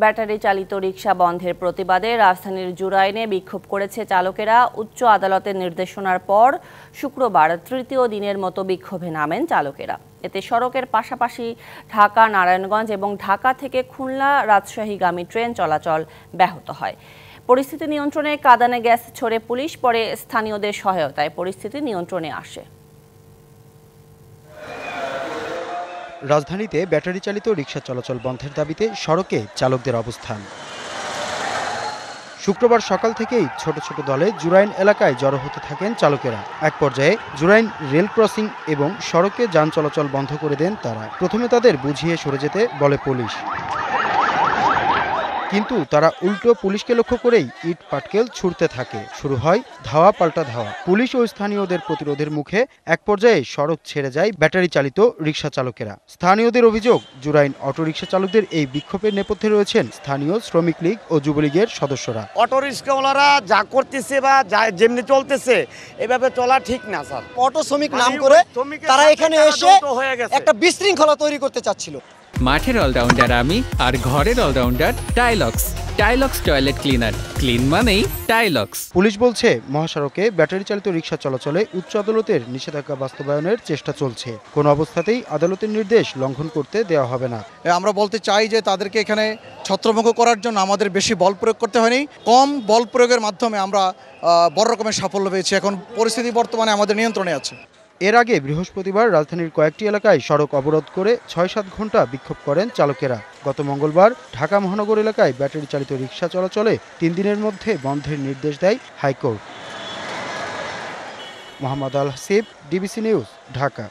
Battery চালিত রিকশা বন্ধের প্রতিবাদে রাজধানীর জুরাইনে বিক্ষোভ করেছে চালকেরা। উচ্চ আদালতের নির্দেশনার পর শুক্রবার তৃতীয় দিনের মতো বিক্ষোভে নামেন চালকেরা। এতে সড়কের পাশাপাশি ঢাকা, নারায়ণগঞ্জ এবং ঢাকা থেকে খুলনা রাজশাহীগামী ট্রেন চলাচল ব্যাহত হয়। পরিস্থিতি নিয়ন্ত্রণে কাঁদানে গ্যাস ছড়ে পুলিশ, পরে স্থানীয়দের সহায়তায় পরিস্থিতি নিয়ন্ত্রণে আসে। রাজধানীতে ব্যাটারি চালিত রিকশা চলাচল বন্ধের দাবিতে সড়কে চালকদের অবস্থান। শুক্রবার সকাল থেকেই ছোট ছোট দলে জুরাইন এলাকায় জড়ো হতে থাকেন চালকেরা। এক পর্যায়ে জুরাইন রেল ক্রসিং এবং সড়কে যান চলাচল বন্ধ করে দেন তারা। প্রথমে তাদের বুঝিয়ে সরে যেতে বলে পুলিশ, কিন্তু তারা উল্টো পুলিশকে লক্ষ্য করেই ইট পাটকেল ছুড়তে থাকে। শুরু হয় ধাওয়া পাল্টা ধাওয়া। পুলিশ ও স্থানীয়দের প্রতিরোধের মুখে এক পর্যায়ে সড়ক ছেড়ে যায় ব্যাটারি চালিত রিকশা চালকেরা। স্থানীয়দের অভিযোগ, জুরাইন অটোরিকশা চালকদের এই বিক্ষোভের নেপথ্যে রয়েছেন স্থানীয় শ্রমিক লীগ ও যুবলীগের সদস্যরা। অটোরিকশাওয়ালারা যা করতেছে বা যেমনি চলতেছে এভাবে চলা ঠিক না স্যার। অটো শ্রমিক নাম করে তারা এখানে এসে একটা বিশৃঙ্খলা তৈরি করতে চাচ্ছিল। মাঠের অলরাউন্ডার আমি, আর ঘরের allrounder Tilex. Tilex toilet cleaner, clean মানেই টাইলক্স। পুলিশ বলছে, মহাসড়কে ব্যাটারি চালিত রিকশা চলাচলে উচ্চ আদালতের নিষেধাজ্ঞা বাস্তবায়নের চেষ্টা চলছে। কোনো অবস্থাতেই আদালতের নির্দেশ লঙ্ঘন করতে দেওয়া হবে না। আমরা বলতে চাই যে তাদেরকে এখানে ছত্রভঙ্গ করার জন্য আমাদের বেশি বল প্রয়োগ করতে হয়নি। কম বল প্রয়োগের মাধ্যমে আমরা বড় রকমের সাফল্য পেয়েছি। এখন পরিস্থিতি বর্তমানে আমাদের নিয়ন্ত্রণে আছে। এর আগে বৃহস্পতিবার রাজধানীর কয়েকটি এলাকায় সড়ক অবরোধ করে ৬-৭ ঘন্টা বিক্ষোভ করেন চালকেরা। গত মঙ্গলবার ঢাকা মহানগর এলাকায় ব্যাটারি চালিত রিকশা চলাচলে ৩ দিনের মধ্যে বন্ধের নির্দেশ দেয় হাইকোর্ট। মোহাম্মদ আল হাসিব, ডিবিসি নিউজ, ঢাকা।